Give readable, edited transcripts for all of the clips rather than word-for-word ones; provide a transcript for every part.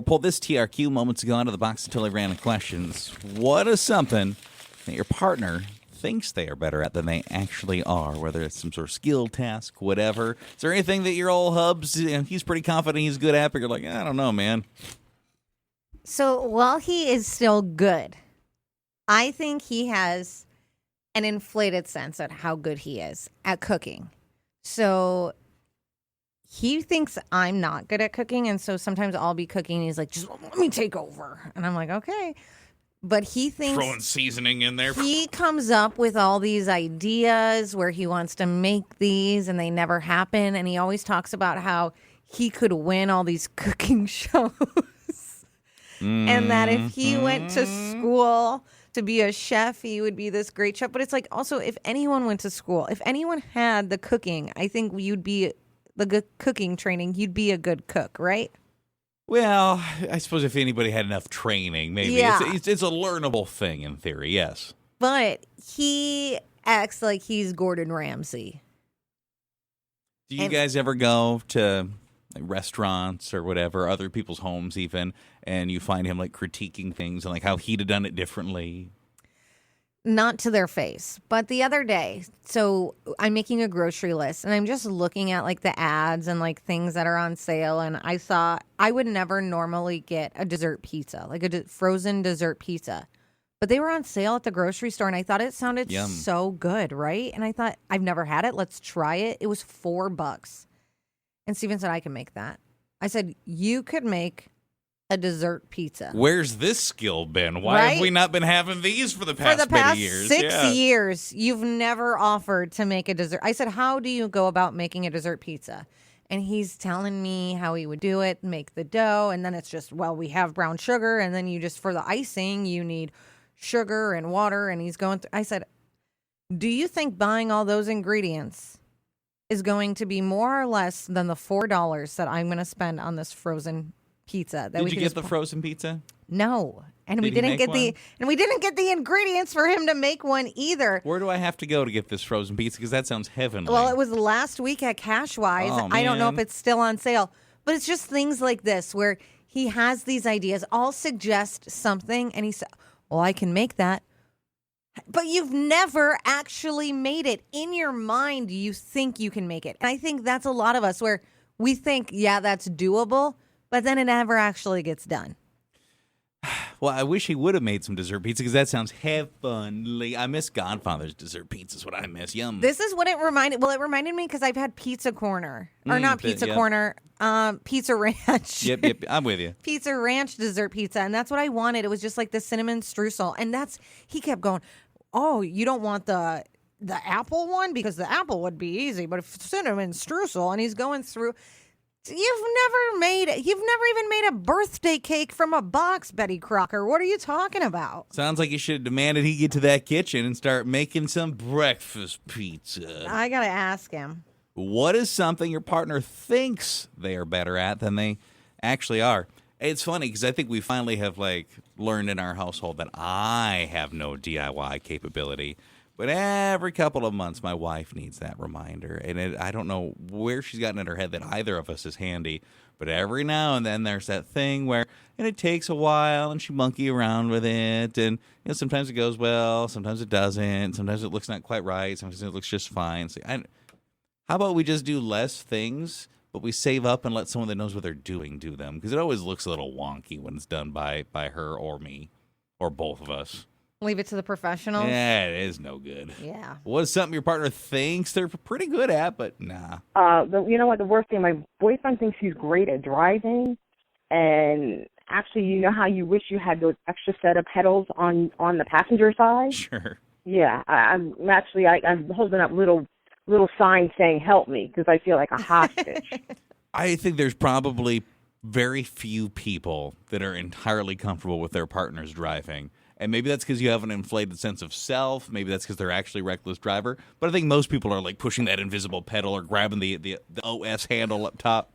Pulled this TRQ moments ago out of the box until I ran into questions. What is something that your partner thinks they are better at than they actually are, whether it's some sort of skill task, whatever? Is there anything that your old hubs, he's pretty confident he's good at, but you're like, I don't know, man. So while he is still good, I think he has an inflated sense at how good he is at cooking. So he thinks I'm not good at cooking, and so sometimes I'll be cooking, and he's like, just let me take over. And I'm like, okay. But he thinks... Throwing seasoning in there. He comes up with all these ideas where he wants to make these, and they never happen. And he always talks about how he could win all these cooking shows. And that if he went to school to be a chef, he would be this great chef. But it's like, also, if anyone went to school, if anyone had the cooking, I think you'd be... the good cooking training, you'd be a good cook, right? Well, I suppose if anybody had enough training, maybe. Yeah. It's a learnable thing in theory, yes. But he acts like he's Gordon Ramsay. Do you guys ever go to like restaurants or whatever, other people's homes even, and you find him like critiquing things and like how he'd have done it differently? Not to their face. But the other day, so I'm making a grocery list and I'm just looking at like the ads and like things that are on sale. And I saw I would never normally get a dessert pizza, like a frozen dessert pizza. But they were on sale at the grocery store and I thought it sounded Yum. so good, right? And I thought, I've never had it. Let's try it. It was $4. And Steven said, I can make that. I said, you could make a dessert pizza. Where's this skill been? Why have we not been having these for the past many years? 6 years, you've never offered to make a dessert. I said, how do you go about making a dessert pizza? And he's telling me how he would do it, make the dough, and then it's just, well, we have brown sugar, and then you just, for the icing, you need sugar and water, and he's going through. I said, do you think buying all those ingredients is going to be more or less than the $4 that I'm going to spend on this frozen pizza? Did you get the frozen pizza? No. And Did we he didn't make get one? the ingredients for him to make one either. Where do I have to go to get this frozen pizza? Because that sounds heavenly. Well, it was last week at Cashwise. Oh, I don't know if man. it's still on sale, but it's just things like this where he has these ideas, all suggest something, and he said, well, I can make that. But you've never actually made it. In your mind, you think you can make it. And I think that's a lot of us where we think, yeah, that's doable, but then it never actually gets done. Well, I wish he would have made some dessert pizza because that sounds heavenly. I miss Godfather's dessert pizza is what I miss. Yum. This is what it reminded. Well, it reminded me because I've had Pizza Corner. Or not Pizza yeah. Corner, Pizza Ranch. Yep, I'm with you. Pizza Ranch dessert pizza. And that's what I wanted. It was just like the cinnamon streusel. And he kept going, oh, you don't want the apple one? Because the apple would be easy. But if cinnamon streusel, and he's going through... You've never even made a birthday cake from a box, Betty Crocker. What are you talking about? Sounds like you should have demanded he get to that kitchen and start making some breakfast pizza. I got to ask him. What is something your partner thinks they are better at than they actually are? It's funny because I think we finally have learned in our household that I have no DIY capability. But every couple of months, my wife needs that reminder. And I don't know where she's gotten in her head that either of us is handy. But every now and then, there's that thing where it takes a while, and she monkey around with it. And sometimes it goes well, sometimes it doesn't. Sometimes it looks not quite right. Sometimes it looks just fine. So how about we just do less things, but we save up and let someone that knows what they're doing do them? Because it always looks a little wonky when it's done by her or me or both of us. Leave it to the professionals? Yeah, it is no good. Yeah. What is something your partner thinks they're pretty good at, but nah. You know what? The worst thing, my boyfriend thinks he's great at driving, and actually, you know how you wish you had those extra set of pedals on the passenger side? Sure. Yeah, I'm holding up little signs saying "Help me" because I feel like a hostage. I think there's probably very few people that are entirely comfortable with their partner's driving. And maybe that's because you have an inflated sense of self. Maybe that's because they're actually a reckless driver. But I think most people are pushing that invisible pedal or grabbing the OS handle up top.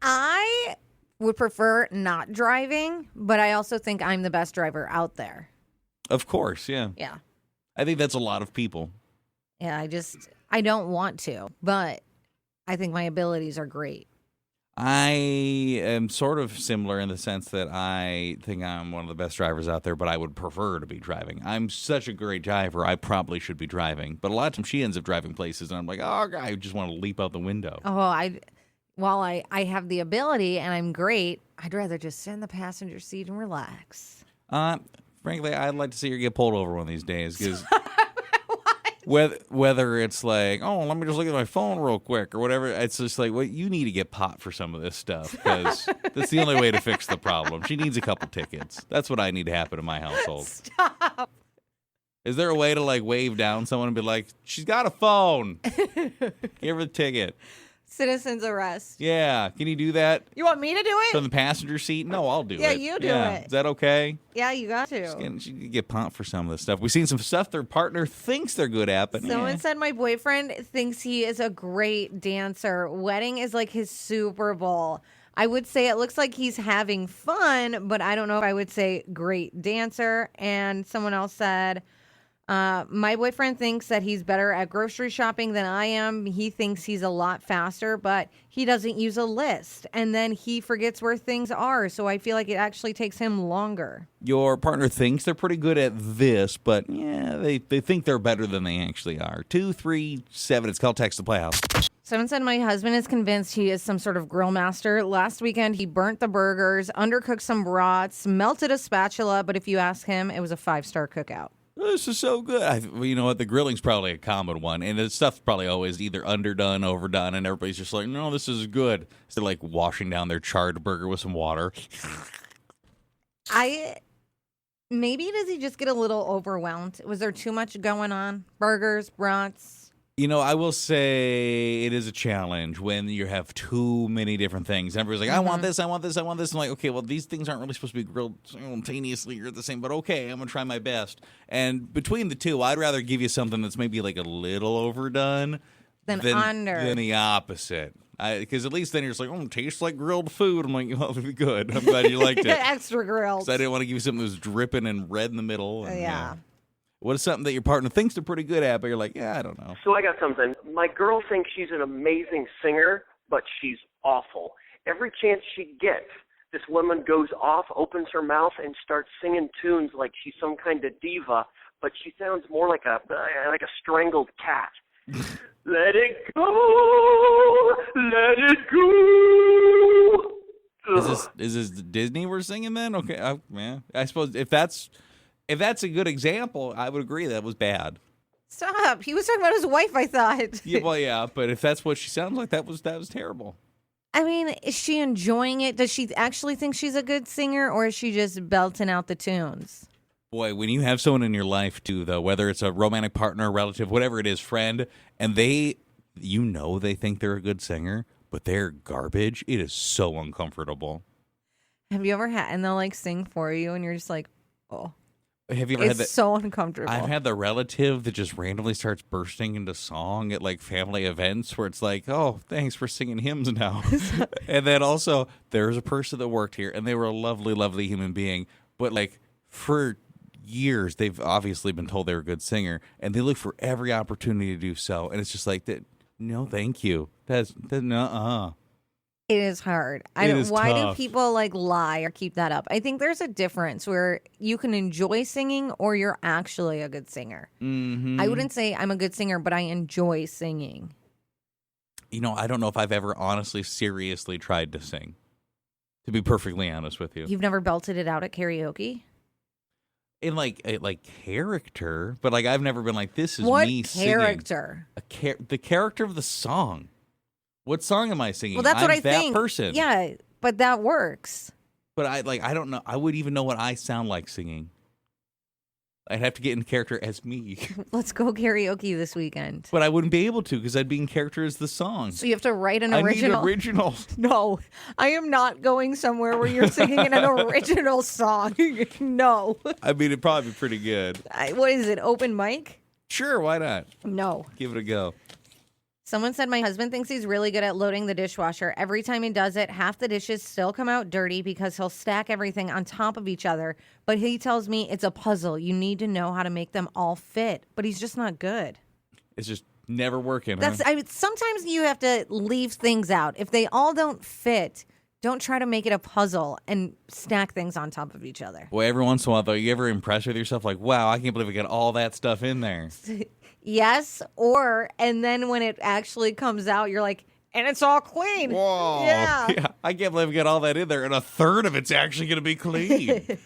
I would prefer not driving, but I also think I'm the best driver out there. Of course, yeah. Yeah. I think that's a lot of people. Yeah, I don't want to, but I think my abilities are great. I am sort of similar in the sense that I think I'm one of the best drivers out there, but I would prefer to be driving. I'm such a great driver, I probably should be driving. But a lot of times she ends up driving places, and I'm like, oh, I just want to leap out the window. While I have the ability and I'm great, I'd rather just sit in the passenger seat and relax. Frankly, I'd like to see her get pulled over one of these days, because whether it's like, oh, let me just look at my phone real quick or whatever, it's just like, well, you need to get pot for some of this stuff, because that's the only way to fix the problem. She needs a couple tickets. That's what I need to happen in my household. Stop. Is there a way to like wave down someone and be like, she's got a phone, give her the ticket? Citizen's arrest. Yeah, can you do that You want me to do it? from the passenger seat? No, I'll do it. Yeah, you do it. Is that okay? Yeah, you got to. She could get pumped for some of this stuff. We've seen some stuff their partner thinks they're good at, but Someone said my boyfriend thinks he is a great dancer. Wedding is like his Super Bowl. I would say it looks like he's having fun, but I don't know if I would say great dancer. And someone else said, my boyfriend thinks that he's better at grocery shopping than I am. He thinks he's a lot faster, but he doesn't use a list. And then he forgets where things are. So I feel like it actually takes him longer. Your partner thinks they're pretty good at this, but yeah, they think they're better than they actually are. 237, it's called Text the Playhouse. Someone said my husband is convinced he is some sort of grill master. Last weekend, he burnt the burgers, undercooked some brats, melted a spatula. But if you ask him, it was a 5-star cookout. This is so good. You know what? The grilling's probably a common one, and the stuff's probably always either underdone, overdone, and everybody's just like, no, this is good. Instead of like washing down their charred burger with some water. Maybe does he just get a little overwhelmed? Was there too much going on? Burgers, brats. You know, I will say it is a challenge when you have too many different things. Everybody's like, I want this, I want this, I want this. I'm like, okay, well, these things aren't really supposed to be grilled simultaneously or the same, but okay, I'm going to try my best. And between the two, I'd rather give you something that's maybe like a little overdone than the opposite. Because at least then you're just like, it tastes like grilled food. I'm like, well, it'll be good. I'm glad you liked it. Extra grilled. So I didn't want to give you something that was dripping and red in the middle. And, yeah. What is something that your partner thinks they're pretty good at, but you're like, yeah, I don't know. So I got something. My girl thinks she's an amazing singer, but she's awful. Every chance she gets, this woman goes off, opens her mouth, and starts singing tunes like she's some kind of diva, but she sounds more like a strangled cat. Let it go, let it go. Is this Disney we're singing then? Okay, I suppose if that's a good example, I would agree that was bad. Stop. He was talking about his wife, I thought. Yeah, but if that's what she sounds like, that was terrible. I mean, is she enjoying it? Does she actually think she's a good singer, or is she just belting out the tunes? Boy, when you have someone in your life, too, though, whether it's a romantic partner, relative, whatever it is, friend, and they think they're a good singer, but they're garbage, it is so uncomfortable. Have you ever had, and they'll like sing for you, and you're just like, oh. Have you ever had that? It's so uncomfortable. I've had the relative that just randomly starts bursting into song at like family events where it's like, oh, thanks for singing hymns now. And then also there's a person that worked here and they were a lovely, lovely human being. But like for years, they've obviously been told they're a good singer and they look for every opportunity to do so. And it's just like, no, thank you. That's nuh-uh. It is hard. Why do people like lie or keep that up? I think there's a difference where you can enjoy singing or you're actually a good singer. Mm-hmm. I wouldn't say I'm a good singer, but I enjoy singing. You know, I don't know if I've ever honestly, seriously tried to sing, to be perfectly honest with you. You've never belted it out at karaoke? In like character, but like I've never been like, this is what me character? singing. The character of the song. What song am I singing? Well, that's what I think. That person. Yeah, but that works. But I don't know. I wouldn't even know what I sound like singing. I'd have to get in character as me. Let's go karaoke this weekend. But I wouldn't be able to because I'd be in character as the song. So you have to write an original. I need original. No, I am not going somewhere where you're singing an original song. No. I mean, it'd probably be pretty good. What is it, open mic? Sure, why not? No. Give it a go. Someone said my husband thinks he's really good at loading the dishwasher. Every time he does it, half the dishes still come out dirty because he'll stack everything on top of each other. But he tells me it's a puzzle. You need to know how to make them all fit. But he's just not good. It's just Never working. That's. Huh? Sometimes you have to leave things out. If they all don't fit, don't try to make it a puzzle and stack things on top of each other. Well, every once in a while, though, you ever impressed with yourself? Like, wow, I can't believe I got all that stuff in there. Yes, and then when it actually comes out, you're like, and it's all clean. Whoa. Yeah. I can't believe I got all that in there, and a third of it's actually going to be clean.